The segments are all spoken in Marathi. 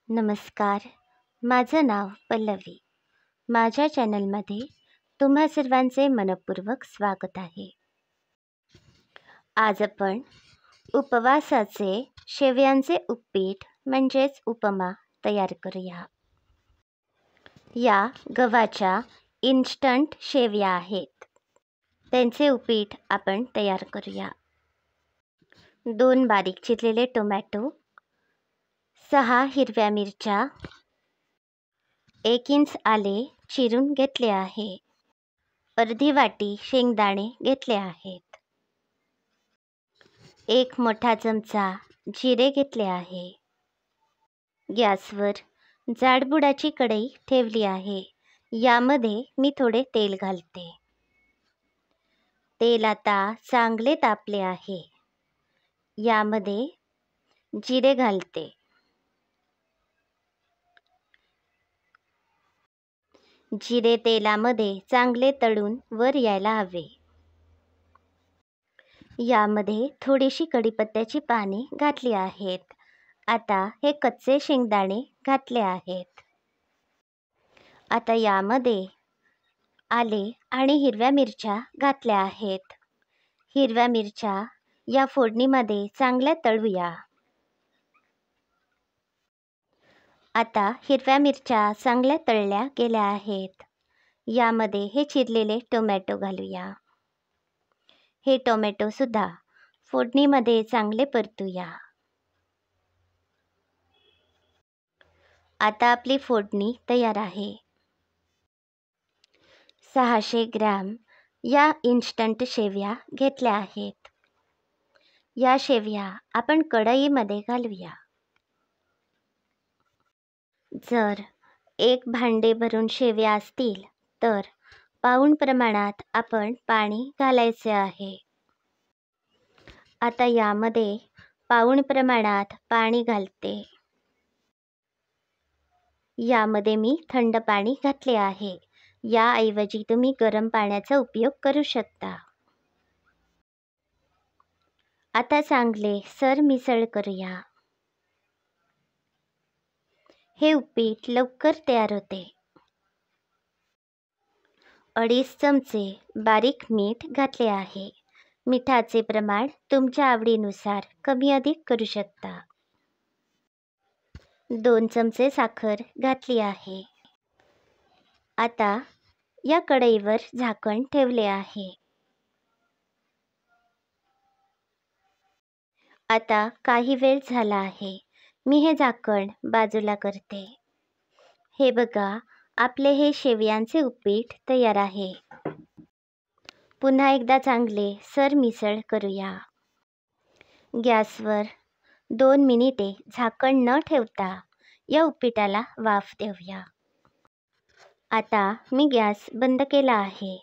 नमस्कार. माझं नाव पल्लवी. माझ्या चॅनलमध्ये तुम्हा सर्वांचे मनपूर्वक स्वागत आहे. आज आपण उपवासाचे शेवयांचे उपीट म्हणजेच उपमा तयार करूया. या गव्हाच्या इन्स्टंट शेवया आहेत. त्यांचे उपीट आपण तयार करूया. 2 बारीक चिरलेले टोमॅटो, 6 हिरव्या मिरच्या, 1 इंच आले चिरून घेतले आहे. अर्धी वाटी शेंगदाणे घेतले आहेत. 1 मोठा चमचा जिरे घेतले आहे. गॅसवर जाडबुडाची कढई ठेवली आहे. यामध्ये मी थोडे तेल घालते. तेल आता चांगले तापले आहे. यामध्ये जिरे घालते. जिरे तेलामध्ये चांगले तळून वर यायला हवे. यामध्ये थोडीशी कढीपत्त्याची पाने घातली आहेत. आता हे कच्चे शेंगदाणे घातले आहेत. आता यामध्ये आले आणि हिरव्या मिरच्या घातल्या आहेत. हिरव्या मिरच्या या फोडणीमध्ये चांगल्या तळूया. आता हिरव्या मिरच्या चांगल्या तळल्या गेल्या आहेत. यामध्ये हे चिरलेले टोमॅटो घालूया. हे टोमॅटो सुद्धा फोडणीमध्ये चांगले परतूया. आता आपली फोडणी तयार आहे. 600 ग्रॅम या इन्स्टंट शेवया घेतल्या आहेत. या शेवया आपण कढईमध्ये घालूया. जर 1 भांडे भरून शेवया असतील तर पाऊण प्रमाणात आपण पाणी घालायचे आहे. आता यामध्ये पाऊण प्रमाणात पाणी घालते. यामध्ये मी थंड पाणी घातले आहे. याऐवजी तुम्ही गरम पाण्याचा उपयोग करू शकता. आता चांगले सरमिसळ करूया. हे उपीट लवकर तयार होते. 2.5 चमचे बारीक मीठ घातले आहे. मिठाचे प्रमाण तुमच्या आवडीनुसार कमी अधिक करू शकता. 2 चमचे साखर घातली आहे. आता या कढईवर झाकण ठेवले आहे. आता काही वेळ झाला आहे. मी हे झाकण बाजूला करते. हे बघा, आपले हे शेवयांचे उपीट तयार आहे. पुन्हा एकदा चांगले सरमिसळ करूया. गॅसवर 2 मिनिटे झाकण न ठेवता या उपीटाला वाफ देऊया. आता मी गॅस बंद केला आहे.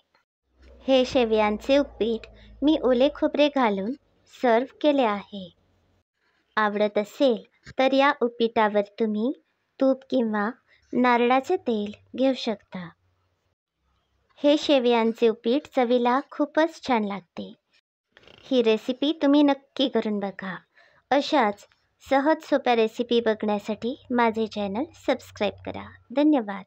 हे शेवयांचे उपीट मी ओले खोबरे घालून सर्व केले आहे. आवडत असेल तर या उपीटावर तुम्ही तूप किंवा नारळाचे तेल घेऊ शकता. हे शेवयांचे उपीट चवीला खूपच छान लागते. ही रेसिपी तुम्ही नक्की करून बघा. अशाच सहज सोप्या रेसिपी बघण्यासाठी माझे चॅनल सबस्क्राईब करा. धन्यवाद.